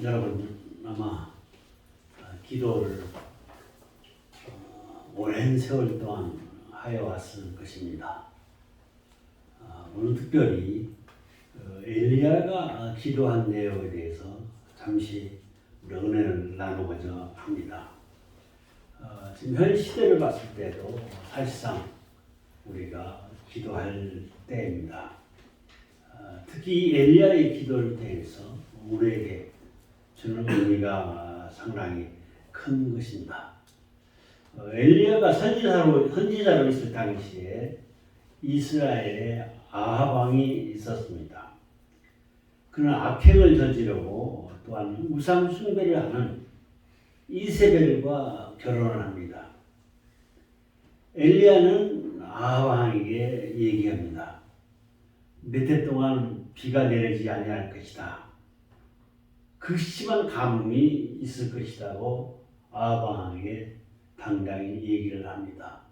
여러분 아마 기도를 오랜 세월 동안 하여 왔을 것입니다. 오늘 특별히 엘리야가 기도한 내용에 대해서 잠시 우리 은혜를 나누고자 합니다. 지금 현 시대를 봤을 때도 사실상 우리가 기도할 때입니다. 특히 엘리야의 기도를 통해서 우리에게 주는 의미가 상당히 큰 것입니다. 엘리야가 선지자로 있을 당시에 이스라엘에 아합 왕이 있었습니다. 그는 악행을 저지르고 또한 우상 숭배를 하는 이세벨과 결혼을 합니다. 엘리야는 아합 왕에게 얘기합니다. 몇 해 동안 비가 내리지 아니할 것이다. 극심한 가뭄이 있을 것이라고 아합 왕에게 당당히 얘기를 합니다.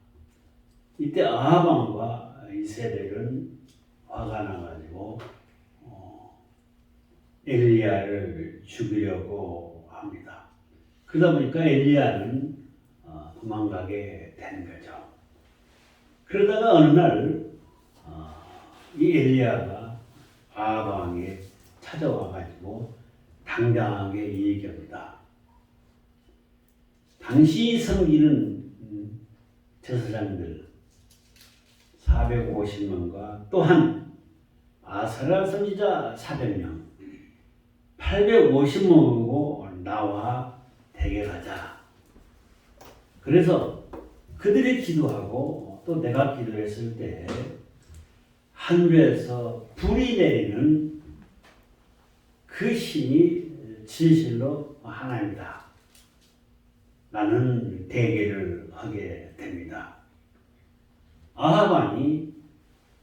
이때 아합 왕과 이세벨은 화가 나가지고 엘리야를 죽이려고 합니다. 그러다 보니까 엘리야는 도망가게 된 거죠. 그러다가 어느 날 이 엘리야가 아합 왕에 찾아와가지고 당당하게 얘기합니다. 당시 섬기는 제사장들 450명과 또한 아사랴 선지자 400명 850명이고 나와 대결하자. 그래서 그들이 기도하고 또 내가 기도했을 때 하늘에서 불이 내리는 그 신이 진실로 하나님이다. 라는 대결을 하게 됩니다. 아합 왕이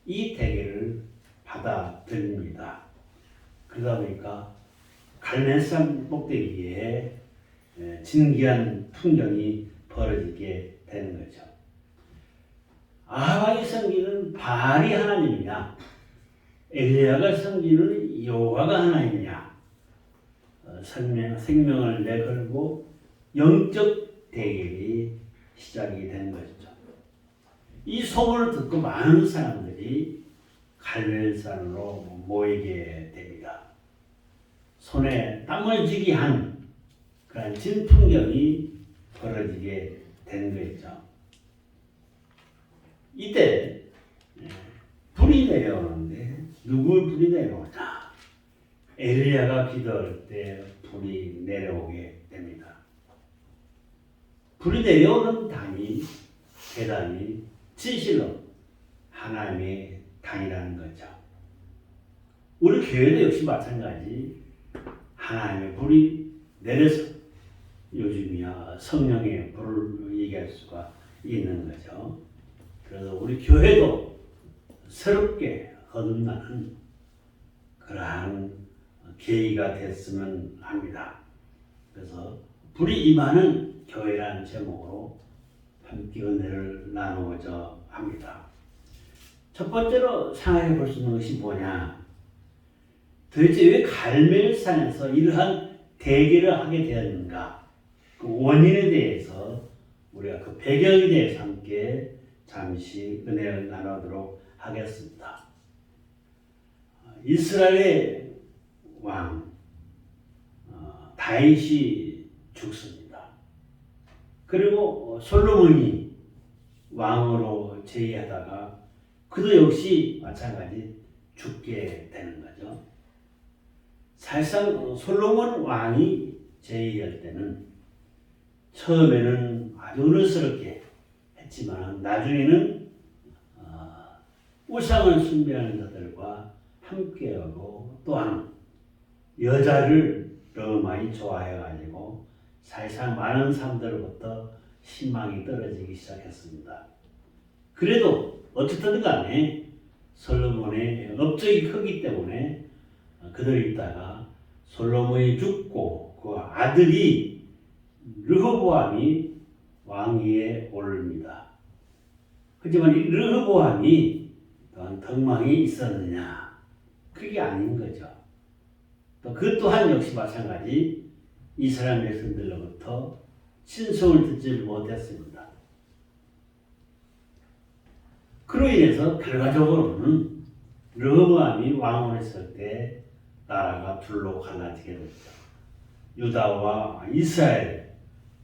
이 대결을 받아들입니다. 그러다 보니까 갈멜산 꼭대기에 진기한 풍경이 벌어지게 되는 거죠. 아합 왕이 섬기는 바알이 하나님이냐, 엘리야가 섬기는 여호와가 하나님이냐, 생명을 내걸고 영적 대결이 시작이 된 것이죠. 이 소문을 듣고 많은 사람들이 갈멜산으로 모이게 됩니다. 손에 땀을 쥐게 한 그런 진풍경이 벌어지게 된 거죠. 이때 불이 내려오는데 누구 불이 내려오냐? 엘리야가 기도할 때 불이 내려오게 됩니다. 불이 내려오는 계단이 진실로 하나님의 당이라는 거죠. 우리 교회도 역시 마찬가지 하나님의 불이 내려서 요즘이야 성령의 불을 얘기할 수가 있는 거죠. 그래서 우리 교회도 새롭게 거듭나는 그러한 계기가 됐으면 합니다. 그래서 불이 임하는 교회라는 제목으로 함께 은혜를 나누고자 합니다. 첫 번째로 생각해 볼 수 있는 것이 뭐냐? 도대체 왜 갈멜산에서 이러한 대결을 하게 되었는가? 그 원인에 대해서 우리가 그 배경에 대해서 함께 잠시 은혜를 나누도록 하겠습니다. 이스라엘의 왕 다윗이 죽습니다. 그리고 솔로몬이 왕으로 재위하다가 그도 역시 마찬가지 죽게 되는 거죠. 사실상 솔로몬 왕이 재위할 때는 처음에는 아주 어른스럽게 했지만 나중에는 우상을 숭배하는 자들과 함께하고 또한 여자를 너무 많이 좋아해가지고 사실상 많은 사람들로부터 신망이 떨어지기 시작했습니다. 그래도 어쨌든 간에 솔로몬의 업적이 크기 때문에 그들이 있다가 솔로몬이 죽고 그 아들이 르호보암이 왕위에 오릅니다. 하지만 이 르호보암이 덕망이 있었느냐? 그게 아닌 거죠. 또 그 또한 역시 마찬가지 이스라엘 백성들로부터 신성을 듣지 못했습니다. 그로 인해서 결과적으로는 르호보암이 왕을 했을 때 나라가 둘로 갈라지게 됐죠. 유다와 이스라엘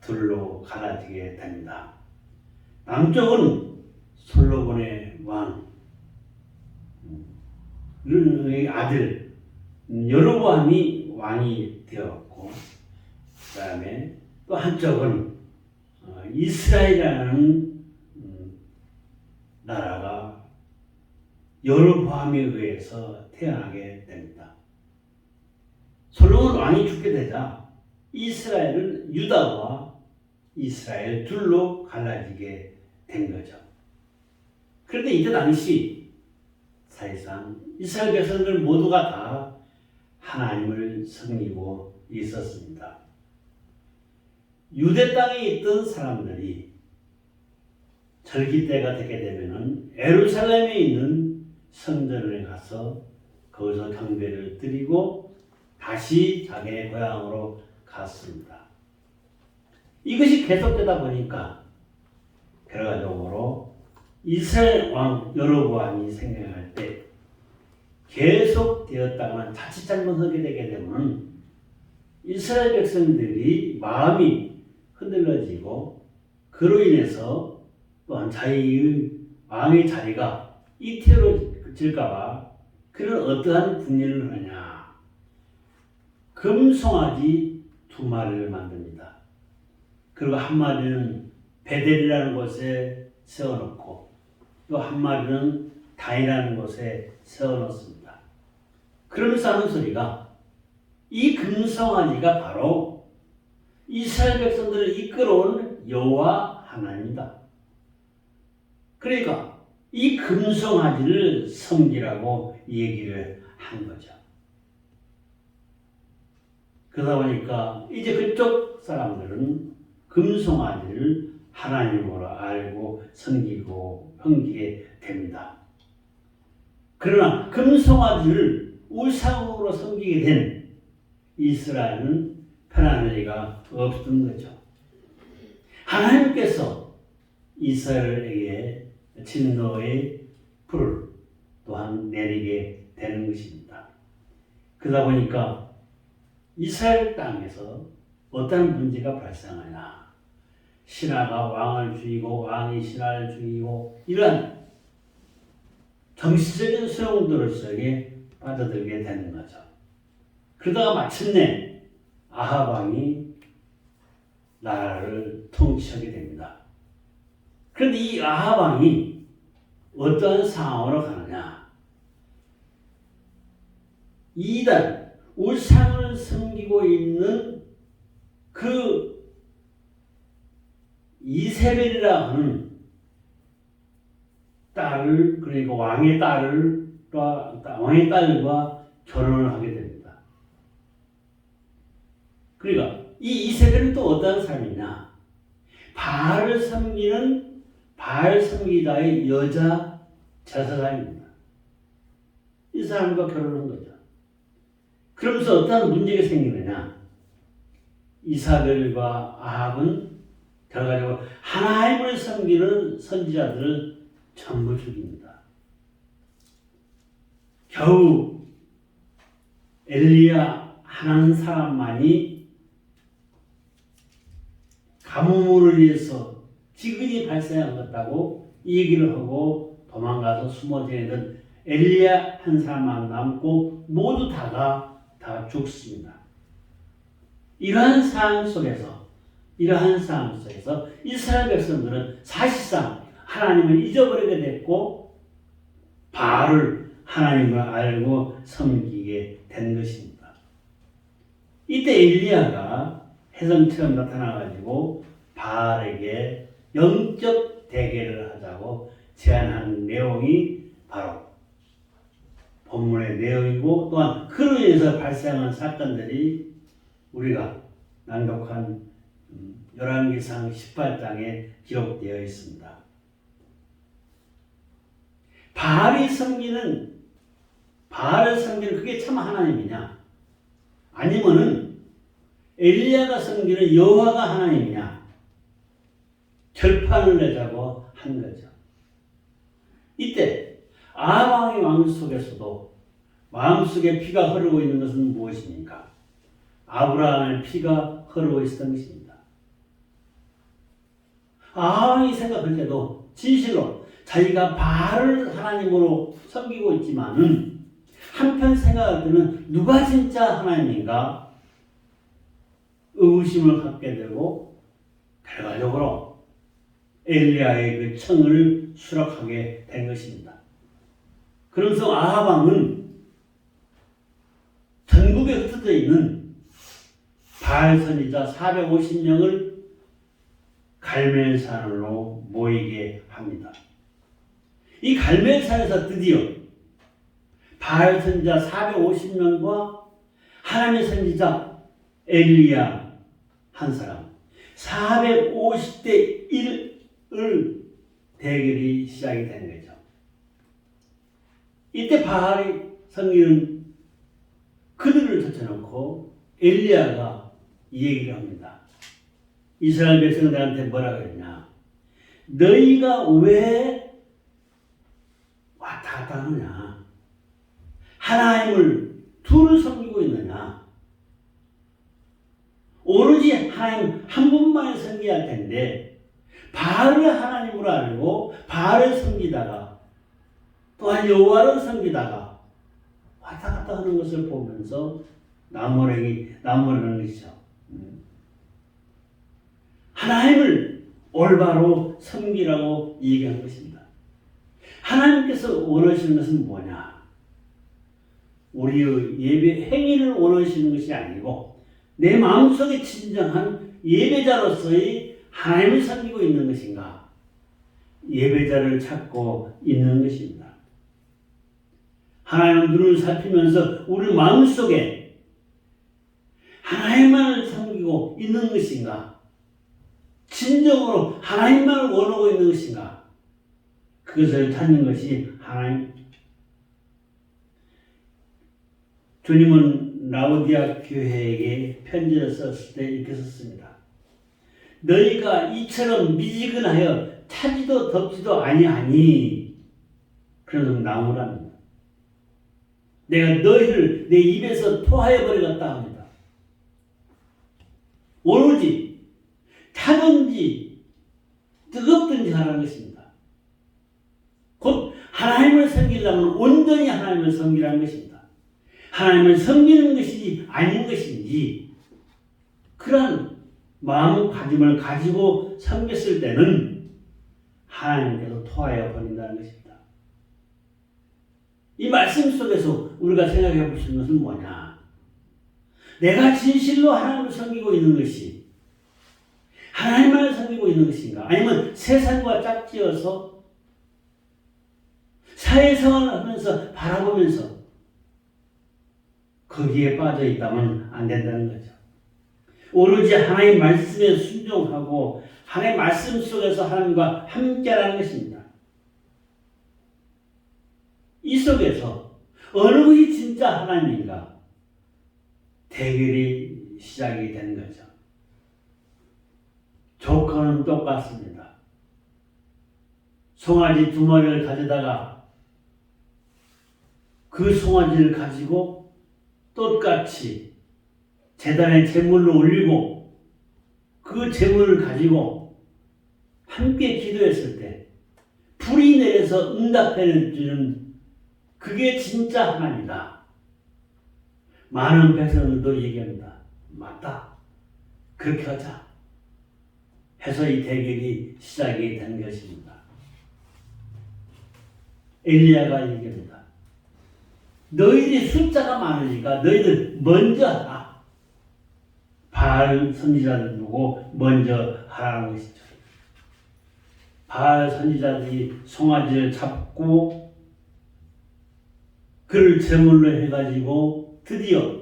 둘로 갈라지게 됩니다. 남쪽은 솔로몬의 왕의 아들 여로보암이 왕이 되었고, 그 다음에 또 한쪽은 이스라엘이라는 나라가 여로보암에 의해서 태어나게 됩니다. 솔로몬 왕이 죽게 되자 이스라엘은 유다와 이스라엘 둘로 갈라지게 된 거죠. 그런데 이때 당시 사실상 이스라엘 백성들 모두가 다 하나님을 섬기고 있었습니다. 유대 땅에 있던 사람들이 절기 때가 되게 되면은 예루살렘에 있는 성전에 가서 거기서 경배를 드리고 다시 자기의 고향으로 갔습니다. 이것이 계속되다 보니까 결과적으로 이스라엘 왕 여로보암이 생겨날 때 계속되었다가는 자칫 잘못하게 되게 되면 이스라엘 백성들이 마음이 흔들려지고 그로 인해서 또한 자기의 왕의 자리가 이태로질까봐 그는 어떠한 분열을 하냐. 금송아지 2마리를 만듭니다. 그리고 한 마리는 베델이라는 곳에 세워놓고 또 한 마리는 단이라는 곳에 세워놓습니다. 그러면서 하는 소리가 이 금송아지가 바로 이스라엘 백성들을 이끌어온 여호와 하나님이다. 그러니까 이 금송아지를 섬기라고 얘기를 한 거죠. 그러다 보니까 이제 그쪽 사람들은 금송아지를 하나님으로 알고 섬기고 섬기게 됩니다. 그러나 금송아지를 우상으로 섬기게 된 이스라엘은 편안할 리가 없었던 거죠. 하나님께서 이스라엘에게 진노의 불을 또한 내리게 되는 것입니다. 그러다 보니까 이스라엘 땅에서 어떤 문제가 발생하냐. 신하가 왕을 죽이고 왕이 신하를 죽이고 이런 정치적인 소용돌이 속에 빠져들게 되는 거죠. 그러다가 마침내 아합 왕이 나라를 통치하게 됩니다. 그런데 이 아합 왕이 어떤 상황으로 가느냐. 이단 우상을 섬기고 있는 그 이세벨이라 하는 딸을, 그러니까 왕의 딸과 결혼을 하게 됩니다. 그러니까 이 이세벨은 또 어떤 사람이냐. 바알을 섬기는 바알 섬기자의 여자 제사장입니다. 이 사람과 결혼한 거죠. 그러면서 어떤 문제가 생기느냐. 이사벨과 아합은 결과적으로 하나님을 섬기는 선지자들을 전부 죽입니다. 겨우 엘리야 한 사람만이 가뭄으로 인해서 지근이 발생하겠다고 얘기를 하고 도망가서 숨어 지내던 엘리야 한 사람만 남고 모두 다 죽습니다. 이러한 상황 속에서 이스라엘 백성들은 사실상 하나님을 잊어버리게 됐고 바알을 하나님을 알고 섬기게 된 것입니다. 이때 엘리야가 해성처럼 나타나가지고 바알에게 영적 대계를 하자고 제안한 내용이 바로 본문의 내용이고 또한 그로 인해서 발생한 사건들이 우리가 낭독한 열왕기상 18장에 기록되어 있습니다. 바알을 섬기는 그게 참 하나님이냐? 아니면은 엘리야가 섬기는 여호와가 하나님이냐 결판을 내자고 한 거죠. 이때 아합 왕의 마음속에서도 마음속에 피가 흐르고 있는 것은 무엇입니까? 아브라함의 피가 흐르고 있었던 것입니다. 아합이 생각할 때도 진실로 자기가 바알을 하나님으로 섬기고 있지만은 한편 생각할 때는 누가 진짜 하나님인가 의구심을 갖게 되고 결과적으로 엘리야의 그 청을 수락하게 된 것입니다. 그러면서 아합 왕은 전국에 흩어져 있는 바알 선지자 450명을 갈멜산으로 모이게 합니다. 이 갈멜산에서 드디어 바알 선지자 450명과 하나님의 선지자 엘리야 한 사람 450대 1을 대결이 시작이 된 거죠. 이때 바알이 섬기는 그들을 젖혀놓고 엘리야가 이 얘기를 합니다. 이스라엘 백성들한테 뭐라고 했냐? 너희가 왜 왔다 갔다 하느냐? 하나님을 둘을 섬기고 있느냐? 오로지 하나님 한 분만을 섬겨야 할 텐데 바알을 하나님으로 알고 바알을 섬기다가 또한 여호와를 섬기다가 왔다 갔다 하는 것을 보면서 나무라는 것이죠. 하나님을 올바로 섬기라고 얘기한 것입니다. 하나님께서 원하시는 것은 뭐냐? 우리의 예배 행위를 원하시는 것이 아니고 내 마음속에 진정한 예배자로서의 하나님을 섬기고 있는 것인가? 예배자를 찾고 있는 것입니다. 하나님의 눈을 살피면서 우리 마음속에 하나님만을 섬기고 있는 것인가? 진정으로 하나님만을 원하고 있는 것인가? 그것을 찾는 것이 하나님. 주님은 라오디아 교회에게 편지를 썼을 때 이렇게 썼습니다. 너희가 이처럼 미지근하여 차지도 덥지도 아니하니 그러면 나오랍니다. 내가 너희를 내 입에서 토하여 버리겠다 합니다. 오로지 타든지 뜨겁든지 하는 것입니다. 곧 하나님을 섬기려면 온전히 하나님을 섬기라는 것입니다. 하나님을 섬기는 것이 아닌 것인지 그런 마음가짐을 가지고 섬겼을 때는 하나님께서 토하여 버린다는 것입니다. 이 말씀 속에서 우리가 생각해 볼 수 있는 것은 뭐냐? 내가 진실로 하나님을 섬기고 있는 것이 하나님만을 섬기고 있는 것인가? 아니면 세상과 짝지어서 사회생활을 하면서 바라보면서 거기에 빠져 있다면 안 된다는 거죠. 오로지 하나님의 말씀에 순종하고 하나님의 말씀 속에서 하나님과 함께라는 것입니다. 이 속에서 어느 것이 진짜 하나님인가 대결이 시작이 되는 거죠. 조건은 똑같습니다. 송아지 2마리를 가져다가 그 송아지를 가지고 똑같이 제단에 제물로 올리고 그 제물을 가지고 함께 기도했을 때 불이 내려서 응답해 주는 그게 진짜 하나님이다. 많은 백성들도 얘기합니다. 맞다. 그렇게 하자. 해서 이 대결이 시작이 된 것입니다. 엘리야가 얘기합니다. 너희들이 숫자가 많으니까 너희들 먼저 하라. 바알 선지자들 두고 먼저 하라는 것이죠. 바알 선지자들이 송아지를 잡고 그를 제물로 해가지고 드디어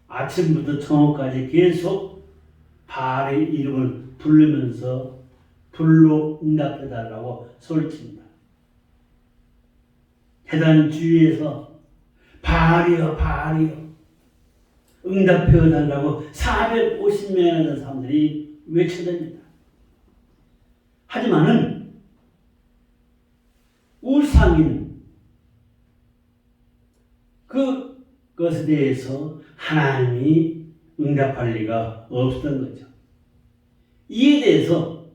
아침부터 저녁까지 계속 바알의 이름을 부르면서 불로 응답해달라고 소리칩니다. 해단 주위에서 바알이여 바알이여 응답해 달라고 450명이나 되는 사람들이 외쳐댑니다. 하지만은 우상인 그것에 대해서 하나님이 응답할 리가 없었던 거죠. 이에 대해서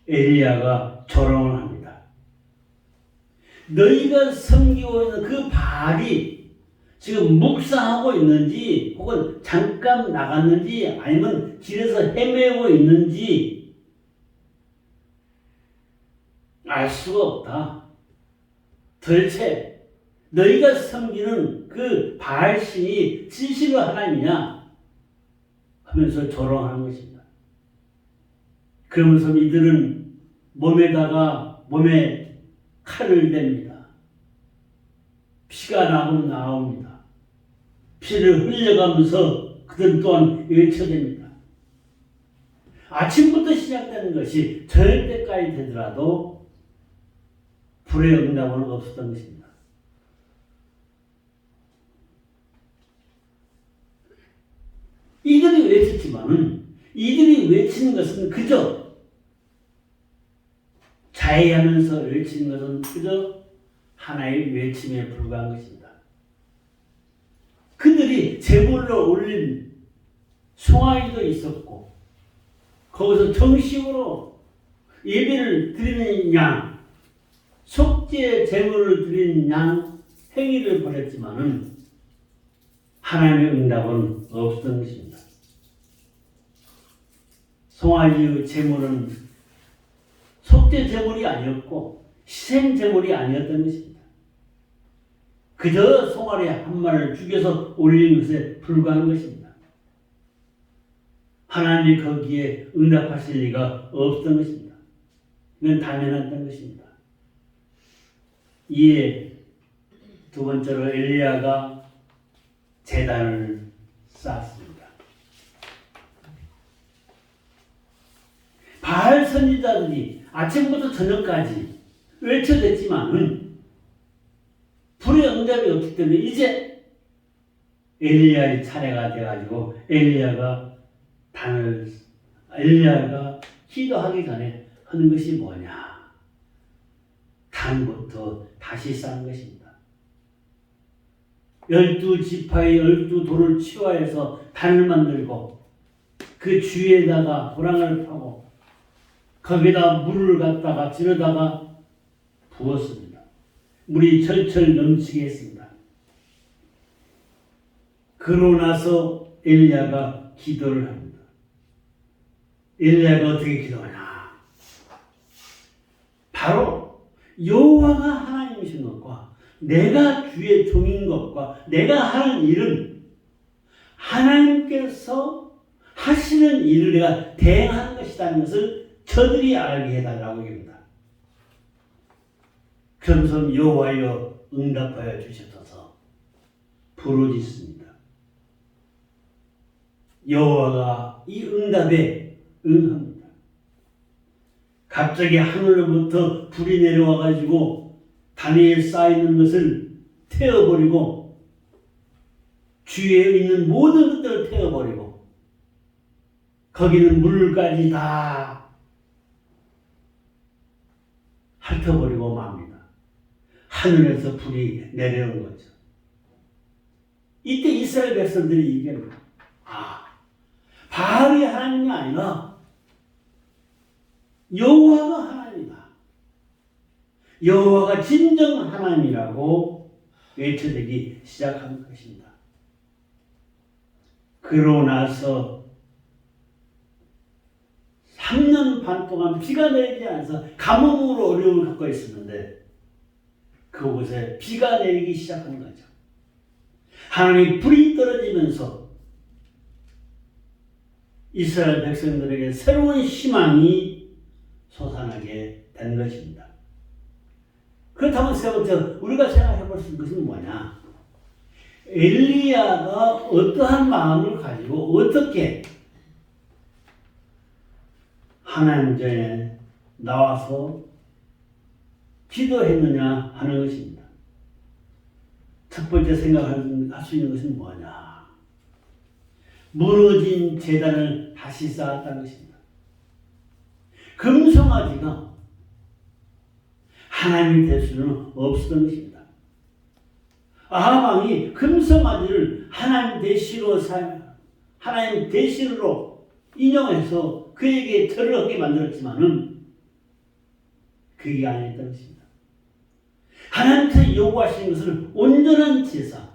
엘리야가 조롱을 합니다. 너희가 섬기고 있는 그 바알이 지금 묵상하고 있는지 혹은 잠깐 나갔는지 아니면 길에서 헤매고 있는지 알 수가 없다. 도대체 너희가 섬기는 그 바알신이 진실로 하나님이냐 하면서 조롱하는 것입니다. 그러면서 이들은 몸에 칼을 댑니다. 피가 나옵니다. 피를 흘려가면서 그들 또한 외쳐댑니다. 아침부터 시작되는 것이 저녁 때까지 되더라도 불의 응답은 없었던 것입니다. 이들이 외쳤지만은 이들이 외치는 것은 그저 자해하면서 외치는 것은 그저 하나의 외침에 불과한 것입니다. 그들이 제물로 올린 송아지도 있었고 거기서 정식으로 예배를 드리는 양, 속죄 제물을 드리는 양 행위를 벌였지만은 하나님의 응답은 없었던 것입니다. 송아지의 제물은 속죄 제물이 아니었고 희생 제물이 아니었던 것입니다. 그저 송아지 한 마리를 죽여서 올린 것에 불과한 것입니다. 하나님이 거기에 응답하실 리가 없었던 것입니다. 이건 당연했던 것입니다. 이에 두 번째로 엘리야가 제단을 쌓았습니다. 바알 선지자들이 아침부터 저녁까지 외쳐댔지만은 불의 응답이 없기 때문에 이제 엘리야의 차례가 돼가지고 엘리야가 기도하기 전에 하는 것이 뭐냐? 단부터 다시 쌓은 것입니다. 12지파의 12돌을 치화해서 단을 만들고 그 주위에다가 도랑을 파고 거기다 물을 갖다가 지르다가 부었습니다. 물이 철철 넘치게 했습니다. 그러고 나서 엘리야가 기도를 합니다. 엘리야가 어떻게 기도하냐? 바로 여호와가 하나님이신 것과 내가 주의 종인 것과 내가 하는 일은 하나님께서 하시는 일을 내가 대행하는 것이라는 것을 저들이 알게 해달라고 합니다. 그러면서 여호와여 응답하여 주셔서 부르짖습니다. 여호와가 이 응답에 응합니다. 갑자기 하늘로부터 불이 내려와가지고 단위에 쌓이는 것을 태워버리고 주위에 있는 모든 것들을 태워버리고 거기는 물까지 다 핥아버리고 맙니다. 하늘에서 불이 내려온 거죠. 이때 이스라엘 백성들이 얘기합니다. 바알이 하나님이 아니라 여호와가 하나님이다. 여호와가 진정 하나님이라고 외쳐대기 시작한 것입니다. 그러고 나서 3년 반 동안 비가 내리지 않아서 가뭄으로 어려움을 겪고 있었는데 그곳에 비가 내리기 시작한 거죠. 하나님의 불이 떨어지면서 이스라엘 백성들에게 새로운 희망이 솟아나게 된 것입니다. 그렇다면 세 번째 우리가 생각해 볼 수 있는 것은 뭐냐? 엘리야가 어떠한 마음을 가지고 어떻게 하나님 전에 나와서 기도했느냐 하는 것입니다. 첫 번째 생각할 수 있는 것은 뭐냐? 무너진 제단을 다시 쌓았다는 것입니다. 금송아지가 하나님이 될 수는 없었던 것입니다. 아합 왕이 금송아지를 하나님 대신으로 하나님 대신으로 인용해서 그에게 절을 하게 만들었지만은 그게 아니었던 것입니다. 하나님께서 요구하시는 것은 온전한 제사,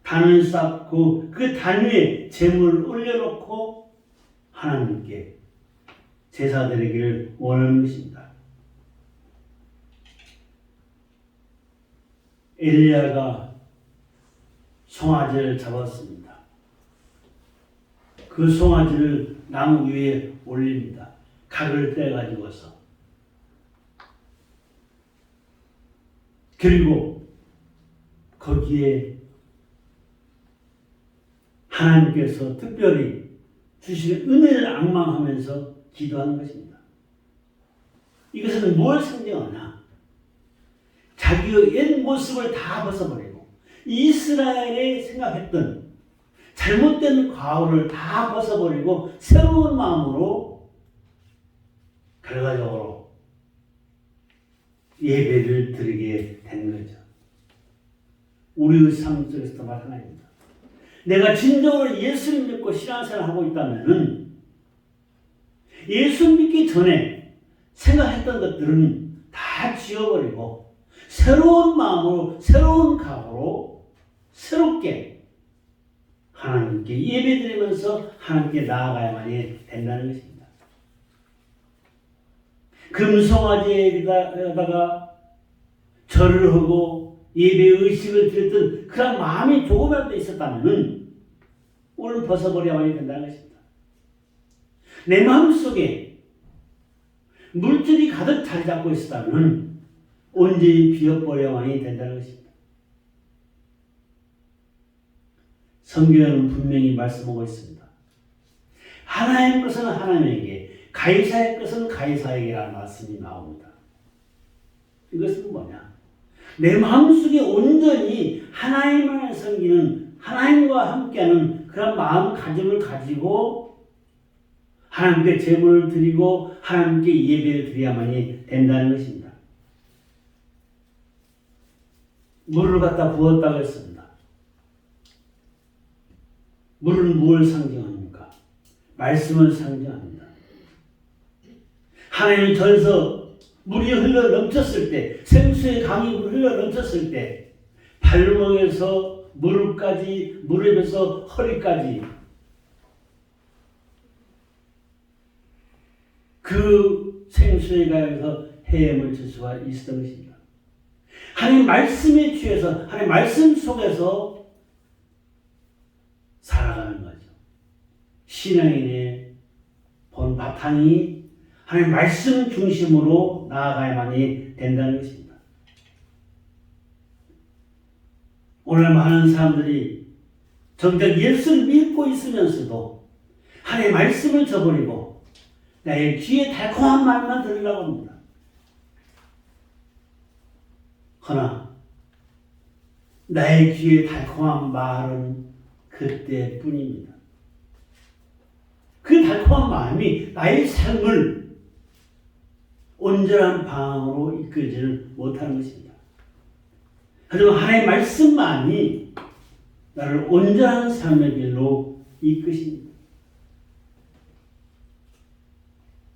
단을 쌓고 그 단 위에 제물을 올려놓고 하나님께 제사 드리기를 원하는 것입니다. 엘리야가 송아지를 잡았습니다. 그 송아지를 나무 위에 올립니다. 각을 떼가지고서. 그리고 거기에 하나님께서 특별히 주시는 은혜를 앙망하면서 기도하는 것입니다. 이것은 뭘 상징하나? 자기의 옛 모습을 다 벗어버리고 이스라엘이 생각했던 잘못된 과거를 다 벗어버리고 새로운 마음으로 결과적으로 예배를 드리게 된 거죠. 우리의 삶 속에서도 마찬가지입니다. 내가 진정으로 예수를 믿고 신앙생활을 하고 있다면 예수 믿기 전에 생각했던 것들은 다 지워버리고 새로운 마음으로 새로운 각오로 새롭게 하나님께 예배드리면서 하나님께 나아가야만이 된다는 것입니다. 금송아지에다가 절을 하고 예배 의식을 드렸던 그런 마음이 조금이라도 있었다면 오늘 벗어버려야만이 된다는 것입니다. 내 마음속에 물질이 가득 자리 잡고 있었다면 온전히 비워버려야만이 된다는 것입니다. 성경은 분명히 말씀하고 있습니다. 하나님의 것은 하나님에게, 가이사의 것은 가이사에게라는 말씀이 나옵니다. 이것은 뭐냐? 내 마음속에 온전히 하나님을 섬기는, 하나님과 함께하는 그런 마음가짐을 가지고 하나님께 제물을 드리고 하나님께 예배를 드려야만이 된다는 것입니다. 물을 갖다 부었다고 했습니다. 물은 무엇을 상징합니까? 말씀을 상징합니다. 하나님의 전서 물이 흘러 넘쳤을 때, 생수의 강이 흘러 넘쳤을 때 발목에서 무릎까지, 무릎에서 허리까지 그 생수의 강에서 헤엄을 칠 수가 있었던 것입니다. 하나님 말씀에 취해서 하나님 말씀 속에서 살아가는 거죠. 신앙인의 본 바탕이 하나님 말씀 중심으로 나아가야만이 된다는 것입니다. 오늘 많은 사람들이 정작 예수를 믿고 있으면서도 하나님의 말씀을 저버리고 나의 귀에 달콤한 말만 들으려고 합니다. 그러나 나의 귀에 달콤한 말은 그때뿐입니다. 그 달콤한 마음이 나의 삶을 온전한 방향으로 이끌지를 못하는 것입니다. 하지만 하나님의 말씀만이 나를 온전한 삶의 길로 이끄십니다.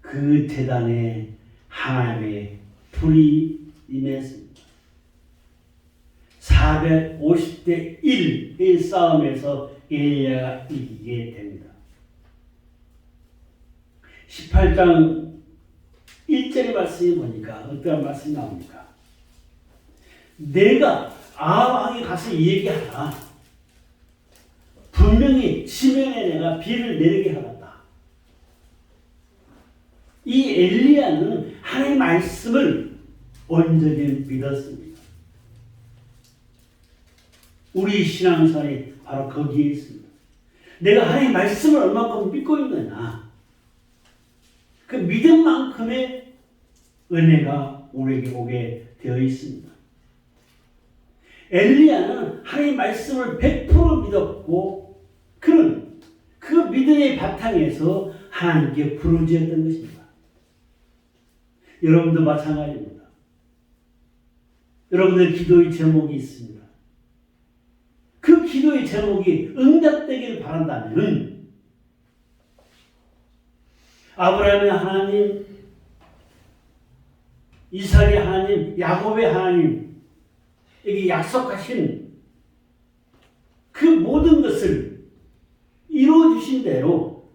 그 제단에 하나님의 불이 임했습니다. 450대 1의 싸움에서 엘리야가 이기게 됩니다. 18장 1절의 말씀이 보니까 어떠한 말씀이 나옵니까? 내가 아합 왕에 가서 얘기하라. 분명히 시면에 내가 비를 내리게 하겠다. 이 엘리야는 하나님의 말씀을 온전히 믿었습니다. 우리 신앙생활이 바로 거기에 있습니다. 내가 하나님의 말씀을 얼마큼 믿고 있느냐, 그 믿음만큼의 은혜가 우리에게 오게 되어 있습니다. 엘리야는 하나님의 말씀을 100% 믿었고 그는 그 믿음의 바탕에서 하나님께 부르짖었던 것입니다. 여러분도 마찬가지입니다. 여러분들 기도의 제목이 있습니다. 그 기도의 제목이 응답되기를 바란다면 아브라함의 하나님, 이삭의 하나님, 야곱의 하나님에게 약속하신 그 모든 것을 이루어주신 대로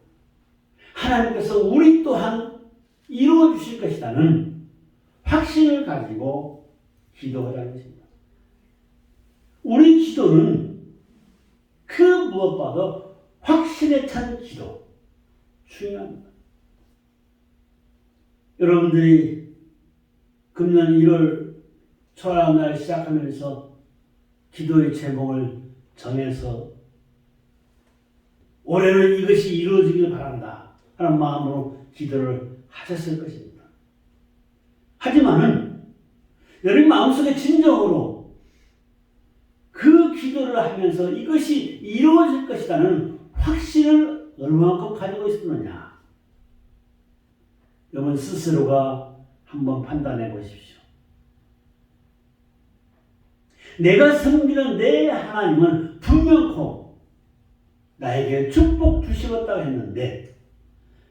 하나님께서 우리 또한 이루어주실 것이라는 확신을 가지고 기도하라는 것입니다. 우리 기도는 그 무엇보다 확신에 찬 기도 중요합니다. 여러분들이 금년 1월 초하루 날 시작하면서 기도의 제목을 정해서 올해는 이것이 이루어지길 바란다 하는 마음으로 기도를 하셨을 것입니다. 하지만은 여러분 마음속에 진정으로 그 기도를 하면서 이것이 이루어질 것이라는 확신을 얼마만큼 가지고 있었느냐. 여러분 스스로가 한번 판단해 보십시오. 내가 섬기는 내 하나님은 분명코 나에게 축복 주시겠다고 했는데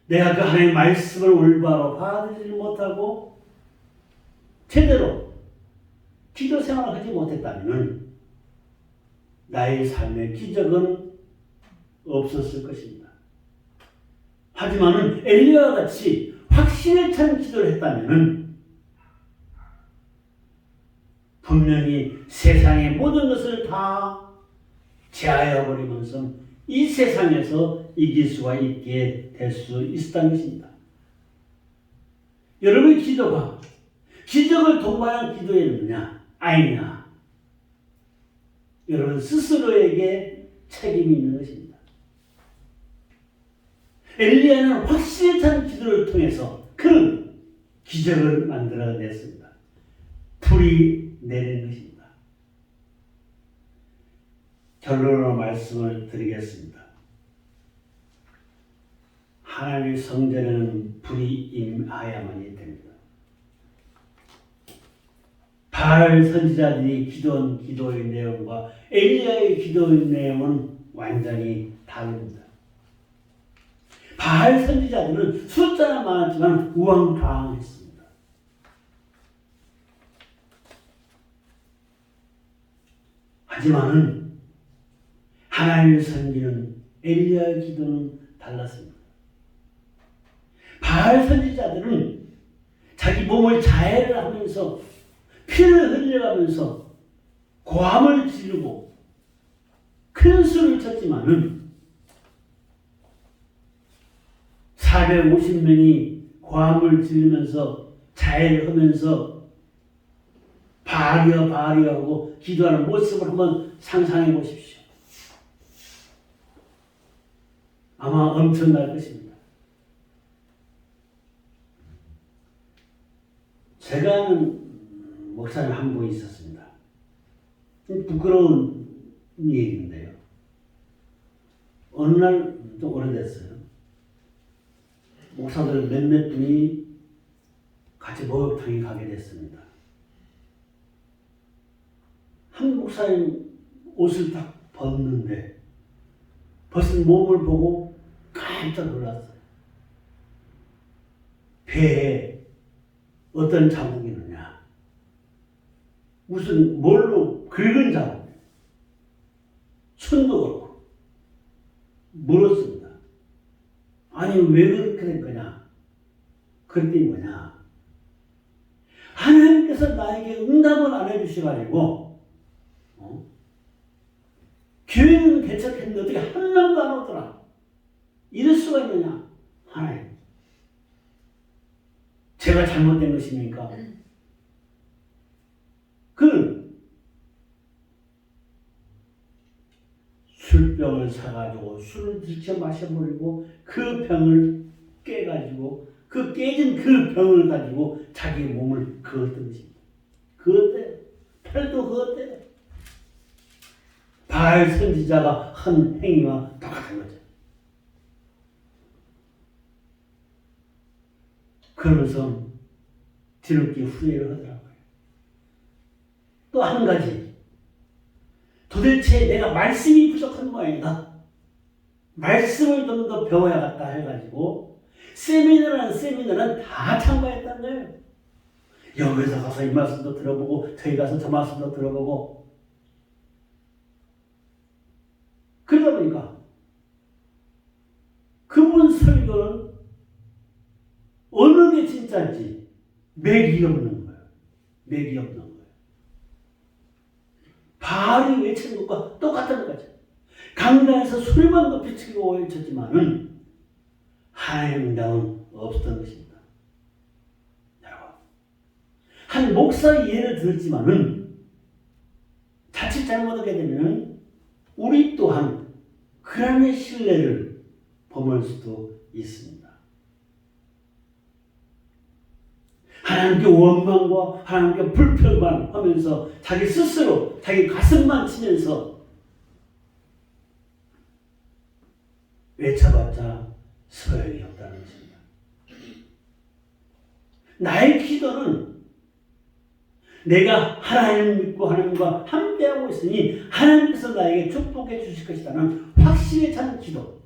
내가 그 하나님의 말씀을 올바로 받아들이지 못하고 제대로 기도 생활을 하지 못했다면 나의 삶의 기적은 없었을 것입니다. 하지만은 엘리야와 같이 확신에 찬 기도를 했다면 분명히 세상의 모든 것을 다 제하여 버리면서 이 세상에서 이길 수가 있게 될 수 있었다는 것입니다. 여러분의 기도가 기적을 동반한 기도였느냐 아니냐, 여러분 스스로에게 책임이 있는 것입니다. 엘리야는 확신에 찬 기도를 통해서 그는 기적을 만들어냈습니다. 불이 내리는 것입니다. 결론으로 말씀을 드리겠습니다. 하나님의 성전에는 불이 임하야만이 됩니다. 바알 선지자들이 기도한 기도의 내용과 엘리야의 기도의 내용은 완전히 다릅니다. 바알 선지자들은 숫자는 많았지만 우왕좌왕했습니다. 하지만은 하나님을 섬기는 엘리야의 기도는 달랐습니다. 바알 선지자들은 자기 몸을 자해를 하면서 피를 흘려가면서 고함을 지르고 큰 수를 쳤지만은 450명이 고함을 지르면서 자해를 하면서 바알이여 바알이여 하고 기도하는 모습을 한번 상상해 보십시오. 아마 엄청날 것입니다. 제가 아는 목사님 한 분이 있었습니다. 부끄러운 얘기인데요. 어느 날 좀 오래됐어요. 목사들 몇몇 분이 같이 목욕탕에 가게 됐습니다. 한 목사님 옷을 딱 벗는데 벗은 몸을 보고 깜짝 놀랐어요. 배에 어떤 자국이 있느냐. 무슨 뭘로 긁은 자국. 손도 그렇고. 물었습니다. 아니 왜 그렇게 된 거냐. 그랬더니 뭐냐. 하나님께서 나에게 응답을 안 해주셔가지고 교회는 개척했는데 어떻게 한 명도 안 오더라. 이럴 수가 있느냐. 하나님. 제가 잘못된 것입니까? 그는 술병을 사가지고 술을 들쳐 마셔버리고 그 병을 깨가지고 그 깨진 그 병을 가지고 자기 몸을 그었던 것입니다. 그었대요. 팔도 그었대요. 바알 선지자가 한 행위와 똑같은 그러면서 뒤늦게 후회를 하더라고요. 또 한 가지, 도대체 내가 말씀이 부족한 모양이다. 말씀을 좀 더 배워야겠다 해가지고 세미나는 다 참가했단 거예요. 여기서 가서 이 말씀도 들어보고 저기 가서 저 말씀도 들어보고 그러다 보니까 그분 설교는 어느 게 진짜인지 맥이 없는 거예요. 맥이 없는 거예요. 바알이 외치는 것과 똑같은 거죠. 강단에서 소리만 높이 치고 외쳤지만은 하나님의 응답은 없었던 것입니다. 여러분, 한 목사의 예를 들었지만은 자칫 잘못하게 되면 우리 또한 그람의 신뢰를 범할 수도 있습니다. 하나님께 원망과 하나님께 불평만 하면서 자기 스스로 자기 가슴만 치면서 외쳐봤자 소용이 없다는 것입니다. 나의 기도는 내가 하나님을 믿고 하나님과 함께하고 있으니 하나님께서 나에게 축복해 주실 것이라는 확신에 찬 기도.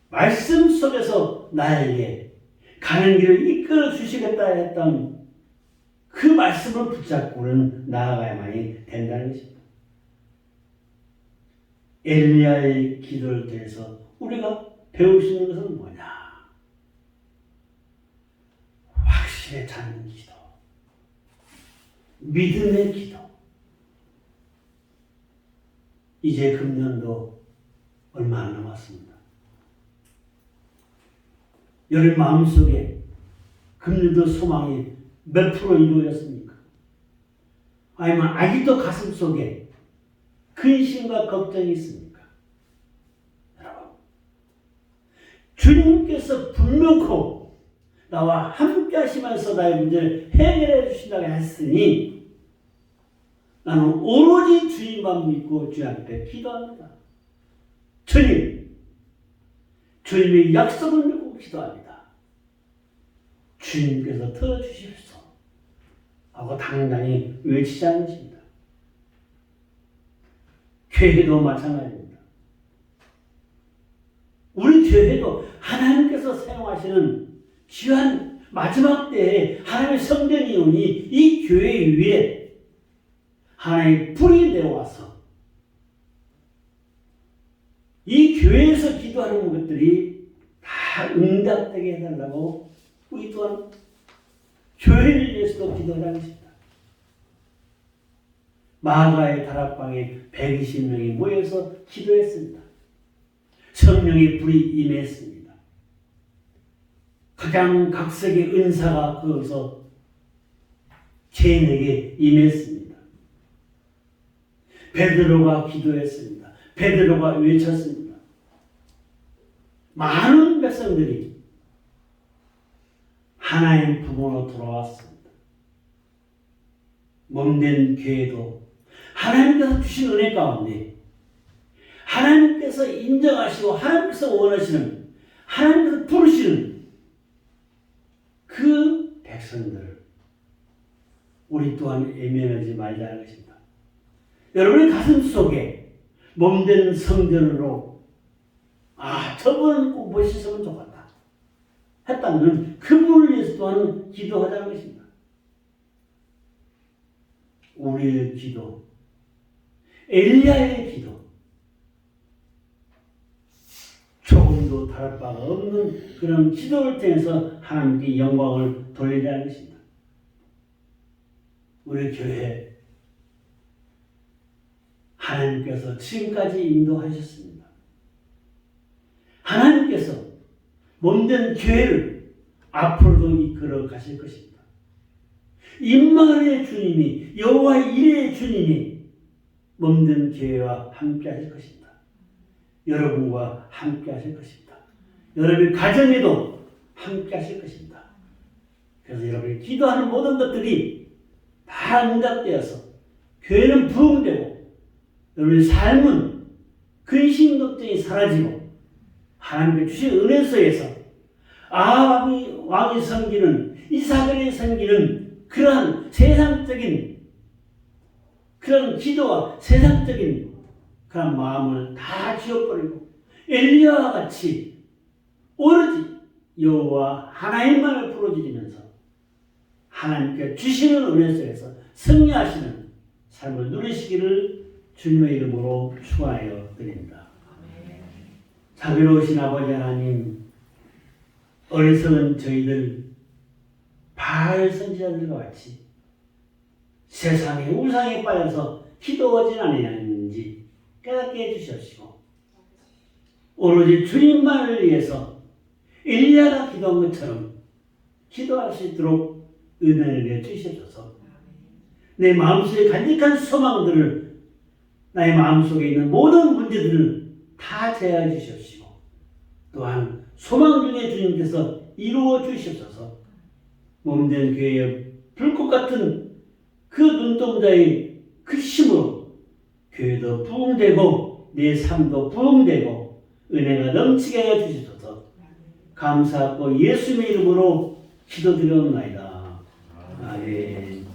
말씀 속에서 나에게 가는 길을 이끌어 주시겠다 했던 그 말씀을 붙잡고는 나아가야만이 된다는 것입니다. 엘리야의 기도를 통해서 우리가 배울 수 있는 것은 뭐냐? 확신에 찬 기도, 믿음의 기도. 이제 금년도 얼마 안 남았습니다. 여러분 마음속에 금년도 소망이 몇 프로 이루어졌습니까? 아니면 아직도 가슴속에 근심과 걱정이 있습니까? 여러분, 주님께서 분명코 나와 함께 하시면서 나의 문제를 해결해 주신다고 했으니 나는 오로지 주님만 믿고 주님 앞에 기도합니다. 주님의 약속을 믿고 기도합니다. 주님께서 들어주십시오 하고 당당히 외치지 않는 것입니다. 교회도 마찬가지입니다. 우리 교회도 하나님께서 사용하시는 귀한 마지막 때에 하나님의 성전이 오니 이 교회 위에 하나님의 불이 내려와서 이 교회에서 기도하는 것들이 다 응답되게 해달라고 우리 또한 교회를 위해서도 기도하는 것입니다. 마가의 다락방에 120명이 모여서 기도했습니다. 성령의 불이 임했습니다. 가장 각색의 은사가 거기서 죄인에게 임했습니다. 베드로가 기도했습니다. 베드로가 외쳤습니다. 많은 백성들이 하나님 부모로 돌아왔습니다. 몸된 교회도 하나님께서 주신 은혜 가운데 하나님께서 인정하시고 하나님께서 원하시는 하나님께서 부르시는 그 백성들을 우리 또한 애면하지 말자는 것입니다. 여러분의 가슴 속에 몸된 성전으로 저분은 꼭 멋있으면 좋겠다 했다면 그분을 위해서 또한 기도하자는 것입니다. 우리의 기도, 엘리야의 기도, 조금도 다를 바가 없는 그런 기도를 통해서 하나님께 영광을 돌리자는 것입니다. 우리 교회 하나님께서 지금까지 인도하셨습니다. 하나님께서 몸된 교회를 앞으로도 이끌어 가실 것입니다. 임마누엘의 주님이 여호와 이레의 주님이 몸된 교회와 함께 하실 것입니다. 여러분과 함께 하실 것입니다. 여러분의 가정에도 함께 하실 것입니다. 그래서 여러분이 기도하는 모든 것들이 다 응답되어서 교회는 부흥되고 여러분의 삶은 근심 걱정이 사라지고 하나님께 주신 은혜 속에서 아합 왕이 섬기는 이사벨이 섬기는 그러한 세상적인 그런 기도와 세상적인 그런 마음을 다 지워버리고 엘리야와 같이 오로지 여호와 하나님만을 부르짖으면서 하나님께 주시는 은혜 속에서 승리하시는 삶을 누리시기를 주님의 이름으로 축원하여 드립니다. 자비로우신 아버지 하나님, 어리석은 저희들 바알 선지자들과 같이 세상의 우상에 빠져서 기도하지 아니하는지 깨닫게 해주시옵시고 오로지 주님만을 위해서 엘리야가 기도한 것처럼 기도할 수 있도록 은혜를 주시옵소서. 내 마음속에 간직한 소망들을 나의 마음속에 있는 모든 문제들을 다 제어해 주시옵시고 또한 소망 중에 주님께서 이루어 주시옵소서. 몸된 교회의 불꽃 같은 그 눈동자의 그 힘으로 교회도 부흥되고 내 삶도 부흥되고 은혜가 넘치게 하여 주시옵소서. 감사하고 예수님의 이름으로 기도드려옵나이다. 아멘.